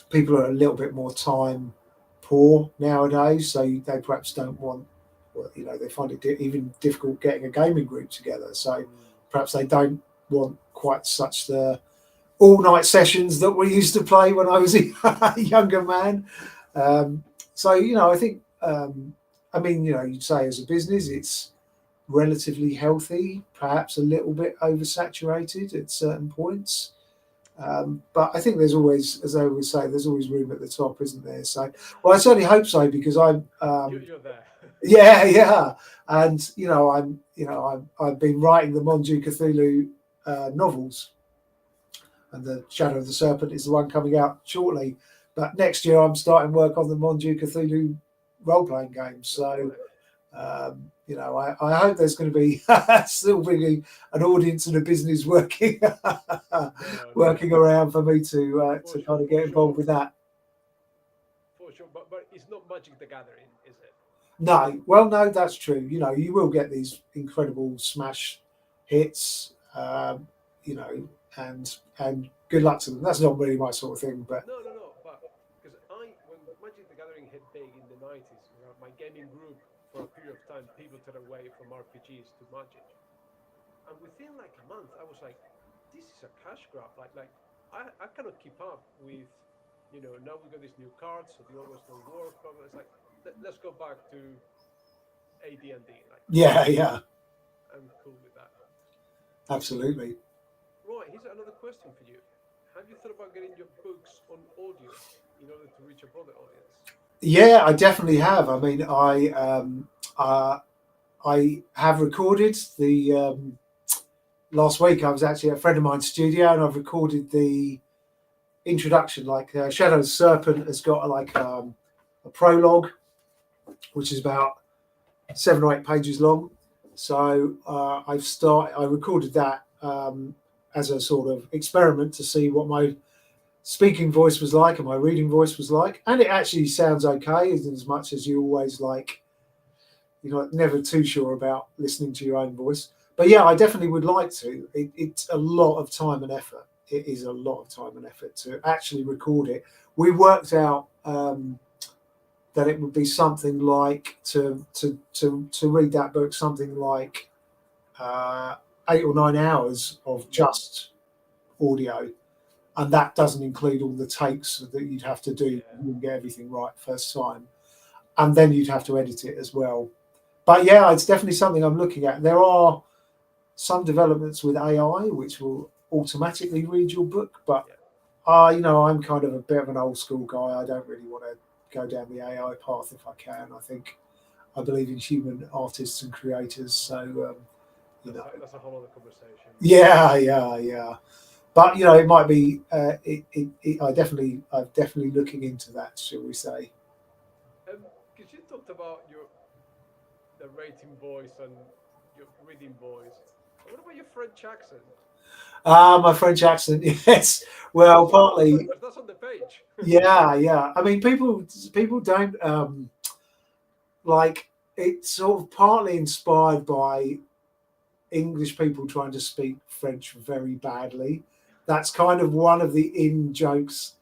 people are a little bit more time poor nowadays, so they perhaps don't want. Well, they find it even difficult getting a gaming group together. So Mm. perhaps they don't want quite such the all night sessions that we used to play when I was a younger man. So I think I mean you'd say as a business it's relatively healthy, perhaps a little bit oversaturated at certain points. But I think there's always, as I always say, there's always room at the top, isn't there? So, well, I certainly hope so because I'm, You're there. yeah, yeah, and I've been writing the Monju Cthulhu novels, and the Shadow of the Serpent is the one coming out shortly. But next year I'm starting work on the Monju Cthulhu role playing games. All So right. I hope there's going to be still being an audience and a business working No, no, no. working around for me to Sure, kind of for get sure, involved with that. for sure. But it's not Magic the Gathering, is it? No, well, no, that's true. You will get these incredible smash hits, and good luck to them. That's not really my sort of thing, but No, no, no. But because when Magic the Gathering hit big in the 90s, my gaming group for a period of time pivoted away from RPGs to Magic, and within like a month, I was like, this is a cash grab. I cannot keep up with, now we got these new cards, so the old ones don't work. But it's like, let's go back to AD&D. Like, yeah, yeah, I'm cool with that. absolutely. question for you. Have you thought about getting your books on audio in order to reach a broader audience? Yeah, I definitely have. I mean, I have recorded the last week. I was actually at a friend of mine's studio, and I've recorded the introduction. Like Shadow's Serpent has got a prologue, which is about 7 or 8 pages long. So I recorded that as a sort of experiment to see what my speaking voice was like and my reading voice was like, and it actually sounds okay. As much as you always never too sure about listening to your own voice. But yeah, I definitely would like to. It's a lot of time and effort. It is a lot of time and effort to actually record it. We worked out that it would be something like to read that book, something like uh, 8 or 9 hours of just audio, and that doesn't include all the takes that you'd have to do and get everything right first time, and then you'd have to edit it as well. But yeah, it's definitely something I'm looking at. There are some developments with AI which will automatically read your book, but I'm kind of a bit of an old school guy. I don't really want to go down the AI path if I can. I believe in human artists and creators. So That's a whole other conversation. yeah. But it might be. I'm definitely looking into that. Shall we say? Because you talked about the rating voice and your reading voice. What about your French accent? My French accent, yes. Well, partly, Because that's on the page. yeah. I mean, people don't like. It's sort of partly inspired by English people trying to speak French very badly. That's kind of one of the in jokes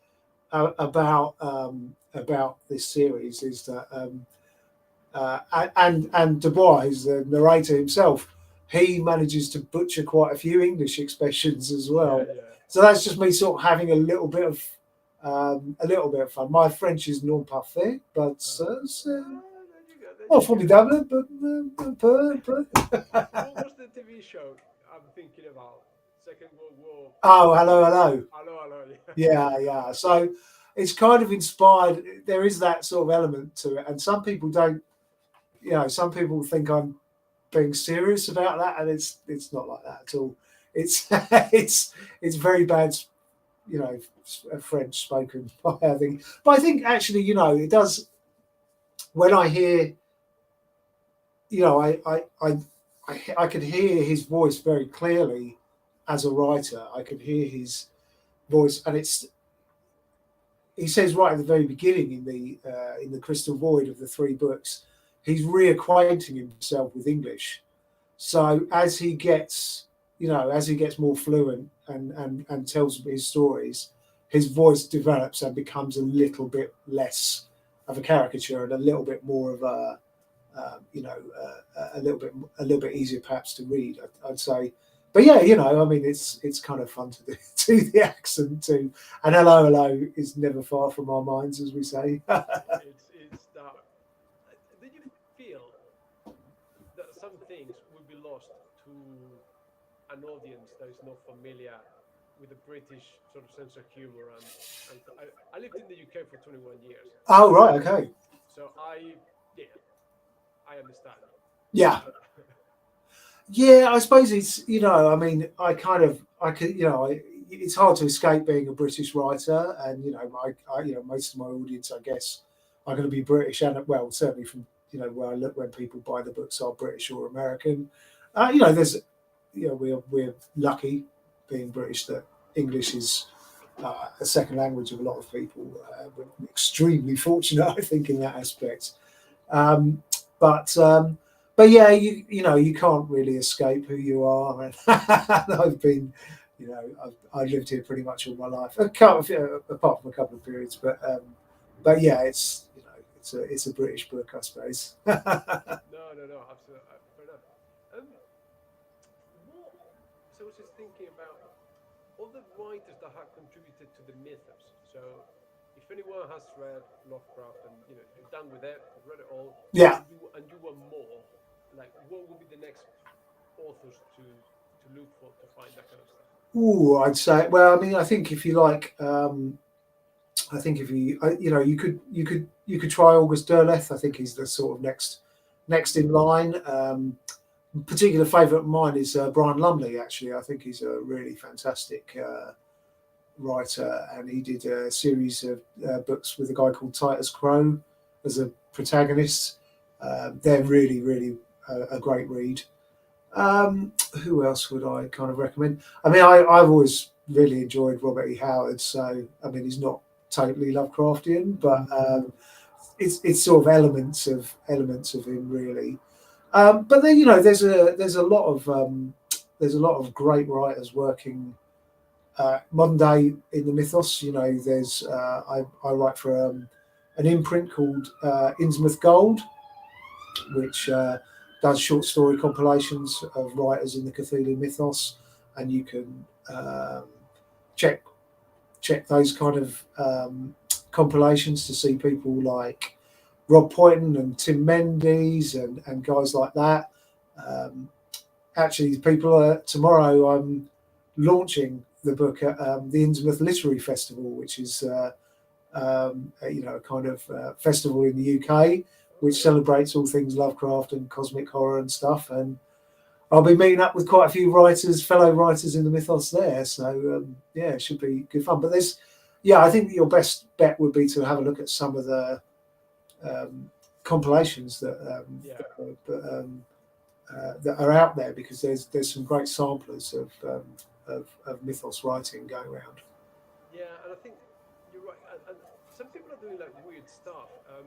about this series is that and Dubois, who's the narrator himself, he manages to butcher quite a few English expressions as well. Yeah. So that's just me sort of having a little bit of fun. My French is non parfait, but formidable. What was the TV show I'm thinking about? Second World War. Oh, hello. Hello. Yeah. So it's kind of inspired. There is that sort of element to it, and some people don't. Some people think I'm being serious about that, and it's not like that at all. It's it's very bad, French spoken. I think, but I think actually, it does. When I hear, I could hear his voice very clearly as a writer. I could hear his voice, and he says right at the very beginning in the Crystal Void of the 3 books, he's reacquainting himself with English. So as he gets more fluent and tells his stories, his voice develops and becomes a little bit less of a caricature and a little bit more of a little bit easier perhaps to read. I'd say. But yeah, I mean, it's kind of fun to do the accent too. And hello is never far from our minds, as we say. It's that. Do you feel that some things will be lost to an audience that is not familiar with the British sort of sense of humor? And I lived in the UK for 21 years. Oh right, okay. So I understand. Yeah. Yeah, I suppose it's I mean, I could it's hard to escape being a British writer, and most of my audience, I guess, are going to be British, and well, certainly from where I look when people buy the books are British or American. There's we're lucky being British that English is a second language of a lot of people. We're extremely fortunate, I think, in that aspect. Um, but but yeah, you can't really escape who you are. And I've been, I've lived here pretty much all my life, apart from a couple of periods. But yeah, it's a British book, I suppose. No, absolutely, fair enough. Um, what? So I was just thinking about other writers that have contributed to the mythos. So if anyone has read Lovecraft and you're done with it, you've read it all, Yeah. and you want more, like what would be the next authors to look for to find that kind of stuff? I'd say. Well, I mean, I think if you like, I think if you, you know, you could try August Derleth. I think he's the sort of next in line. Particular favourite of mine is Brian Lumley. Actually, I think he's a really fantastic writer, and he did a series of books with a guy called Titus Crow as a protagonist. They're really, really a great read. Who else would I kind of recommend? I mean, I've always really enjoyed Robert E. Howard. So, I mean, he's not totally Lovecraftian, but it's sort of elements of him really. But then, you know, there's a lot of great writers working modern day in the mythos. You know, there's I write for an imprint called Innsmouth Gold, which does short story compilations of writers in the Cthulhu mythos, and you can check those kind of compilations to see people like Rob Poynton and Tim Mendes and guys like that. Actually, people tomorrow I'm launching the book at the Innsmouth Literary Festival, which is you know, a kind of festival in the UK which celebrates all things Lovecraft and cosmic horror and stuff. And I'll be meeting up with quite a few fellow writers in the mythos there. So yeah, it should be good fun. But I think your best bet would be to have a look at some of the compilations that are out there, because there's some great samplers of mythos writing going around. Yeah, and I think you're right. And some people are doing like weird stuff. I've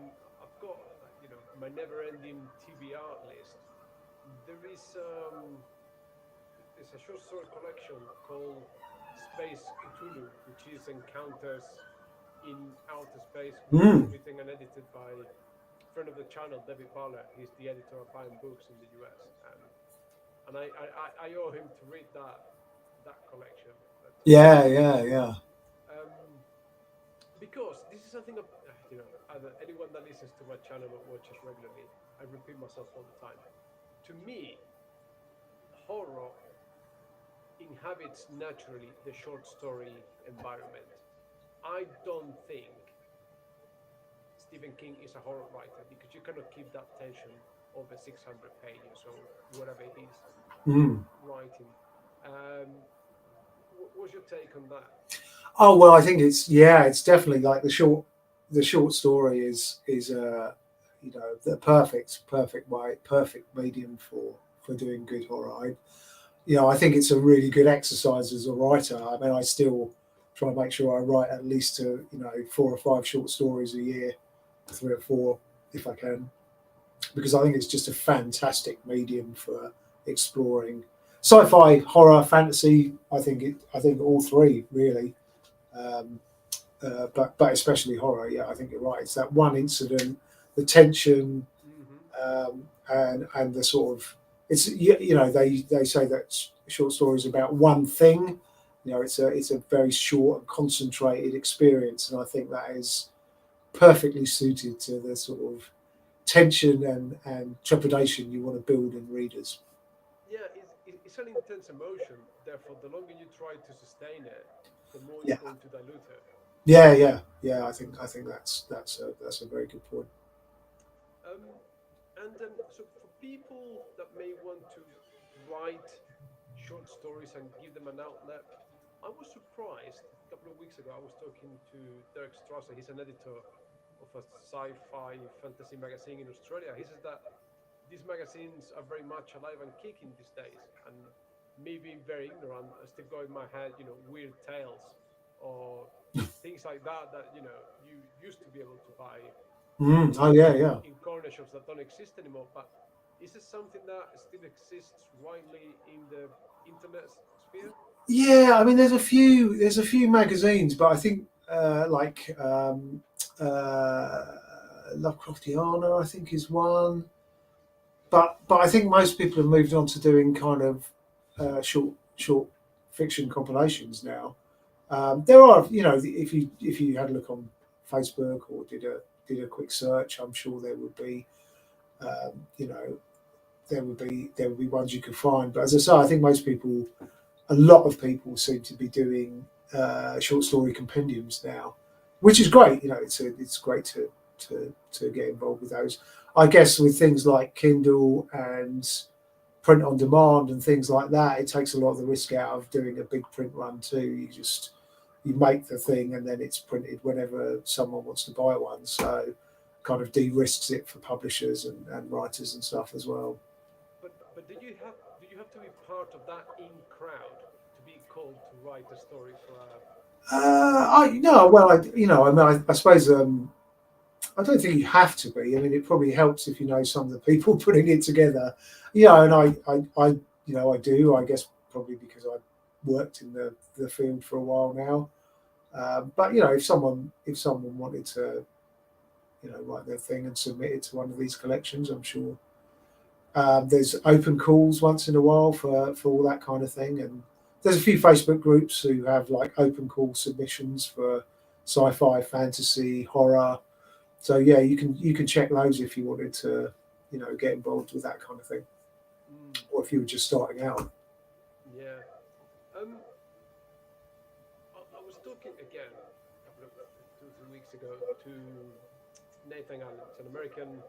got my never-ending TBR list. There is it's a short story collection called Space Cthulhu, which is encounters in outer space, which is written and edited by a friend of the channel, David Bowler. He's the editor of Iron Books in the US, and I owe him to read that collection. Yeah. Because this is something that, anyone that listens to my channel or watches regularly, I repeat myself all the time. To me, horror inhabits naturally the short story environment. I don't think Stephen King is a horror writer, because you cannot keep that tension over 600 pages or whatever he's writing. What's your take on that? Oh well, I think it's definitely like the short story is the perfect medium for doing good horror. I think it's a really good exercise as a writer. I mean, I still try to make sure I write at least 4 or 5 short stories a year, 3 or 4 if I can, because I think it's just a fantastic medium for exploring sci-fi, horror, fantasy. I think all three really. But especially horror. Yeah, I think you're right. It's that one incident, the tension, and the sort of they say that short stories about one thing. It's a very short and concentrated experience, and I think that is perfectly suited to the sort of tension and trepidation you want to build in readers. Yeah, it's an intense emotion. Therefore, the longer you try to sustain it, the more Yeah. you're going to dilute it. Yeah. I think that's a very good point. So for people that may want to write short stories and give them an outlet, I was surprised a couple of weeks ago. I was talking to Derek Strasser. He's an editor of a sci-fi fantasy magazine in Australia. He says that these magazines are very much alive and kicking these days. And me being very ignorant, I still got in my head, weird tales or things like that you used to be able to buy Oh yeah. in corner shops that don't exist anymore. But is it something that still exists widely in the internet sphere? Yeah, I mean, there's a few magazines, but I think Lovecraftiana, I think, is one. But I think most people have moved on to doing kind of short fiction compilations now. There are, if you had a look on Facebook or did a quick search, I'm sure there would be, there would be ones you could find. But as I say, I think most people a lot of people seem to be doing short story compendiums now, which is great. It's great to get involved with those. I guess with things like Kindle and print on demand and things like that, it takes a lot of the risk out of doing a big print run too. You make the thing and then it's printed whenever someone wants to buy one. So kind of de-risks it for publishers and writers and stuff as well. But did you have to be part of that in crowd to be called to write a story for a? I suppose I don't think you have to be. I mean, it probably helps if you know some of the people putting it together. And I do. I guess probably because I worked in the field for a while now. But if someone wanted to, write their thing and submit it to one of these collections, I'm sure there's open calls once in a while for all that kind of thing. And there's a few Facebook groups who have like open call submissions for sci-fi, fantasy, horror. So yeah, you can check those if you wanted to, get involved with that kind of thing, or if you were just starting out. Yeah. I was talking again a couple of 2 or 3 weeks ago to Nathan Allen, an American.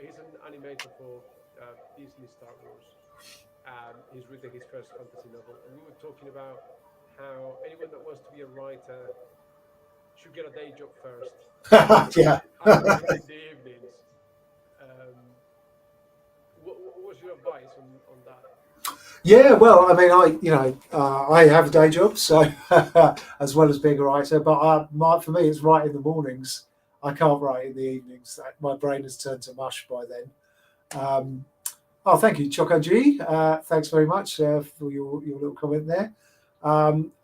He's an animator for Disney Star Wars. He's written his first fantasy novel, and we were talking about how anyone that wants to be a writer should get a day job first. Yeah. In the evenings. What was your advice on that? Yeah, well, I mean, I have a day job, so as well as being a writer. But for me, it's write in the mornings. I can't write in the evenings. My brain has turned to mush by then. Thank you, Choco G. Thanks very much for your little comment there.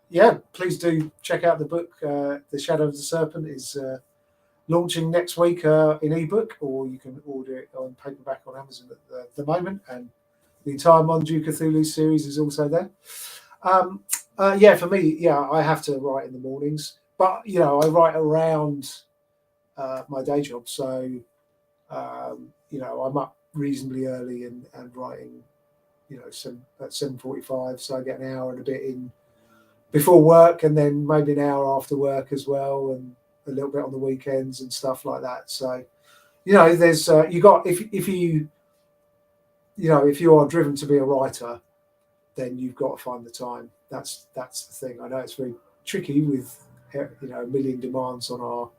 Yeah, please do check out the book. The Shadow of the Serpent is launching next week in ebook, or you can order it on paperback on Amazon at the moment. And the entire Monju Cthulhu series is also there. For me, I have to write in the mornings, but I write around my day job, so I'm up reasonably early and writing, at 7:45, so I get an hour and a bit in before work, and then maybe an hour after work as well, and a little bit on the weekends and stuff like that. So there's you got if you are driven to be a writer, then you've got to find the time. That's the thing. I know it's very tricky with a million demands on our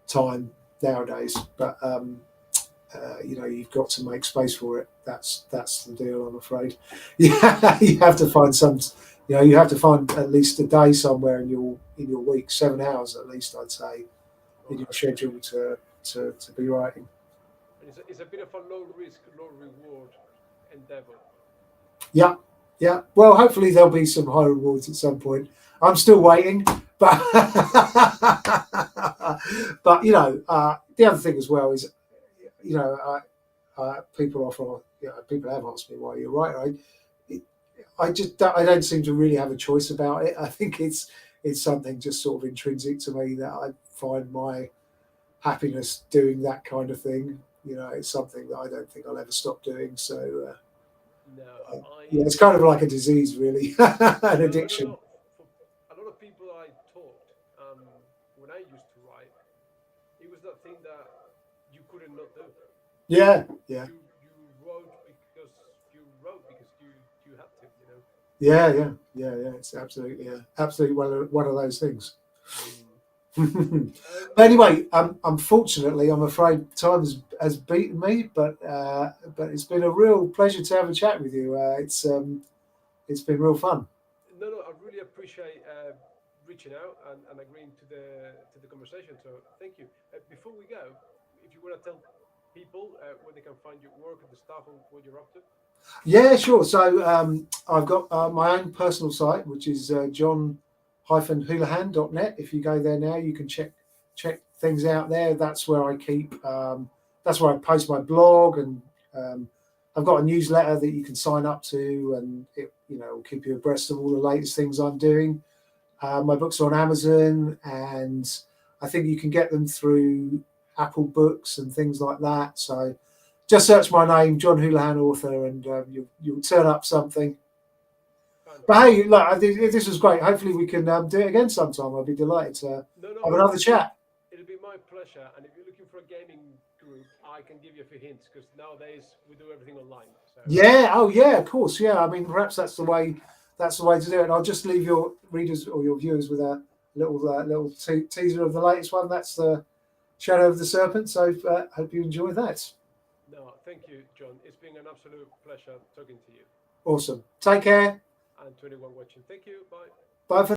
time nowadays, but you've got to make space for it. That's the deal, I'm afraid. Yeah, you have to find you have to find at least a day somewhere in your week, 7 hours at least, I'd say, in your schedule to be writing. It's a bit of a low risk, low reward endeavor. Yeah. Well, hopefully there'll be some high rewards at some point. I'm still waiting, but the other thing as well is, people have asked me why you're right. I don't seem to really have a choice about it. I think it's something just sort of intrinsic to me that I find my happiness doing that kind of thing. It's something that I don't think I'll ever stop doing. So it's kind of like a disease, really, an addiction. For a lot of people I talked, when I used to write, it was that thing that you couldn't not do. Yeah. You wrote because you had to, Yeah. It's absolutely one of those things. Anyway, unfortunately, I'm afraid time has beaten me, but it's been a real pleasure to have a chat with you. It's been real fun. No, I really appreciate reaching out and agreeing to the conversation. So thank you. Before we go, if you want to tell people where they can find your work and the stuff and what you're up to. Yeah, sure. So I've got my own personal site, which is John-Houlihan.net. If you go there now, you can check things out there. That's where I keep. That's where I post my blog, and I've got a newsletter that you can sign up to, and it will keep you abreast of all the latest things I'm doing. My books are on Amazon, and I think you can get them through Apple Books and things like that. So just search my name, John Houlihan, author, and you'll turn up something. But hey, look, I think this was great. Hopefully, we can do it again sometime. I'll be delighted to have another chat. It'll be my pleasure. And if you're looking for a gaming group, I can give you a few hints because nowadays we do everything online. So. Yeah. Oh, yeah. Of course. Yeah. I mean, perhaps that's the way. That's the way to do it. And I'll just leave your readers or your viewers with a little teaser of the latest one. That's the Shadow of the Serpent. So hope you enjoy that. No, thank you, John. It's been an absolute pleasure talking to you. Awesome. Take care. And to anyone watching, thank you. Bye. Bye for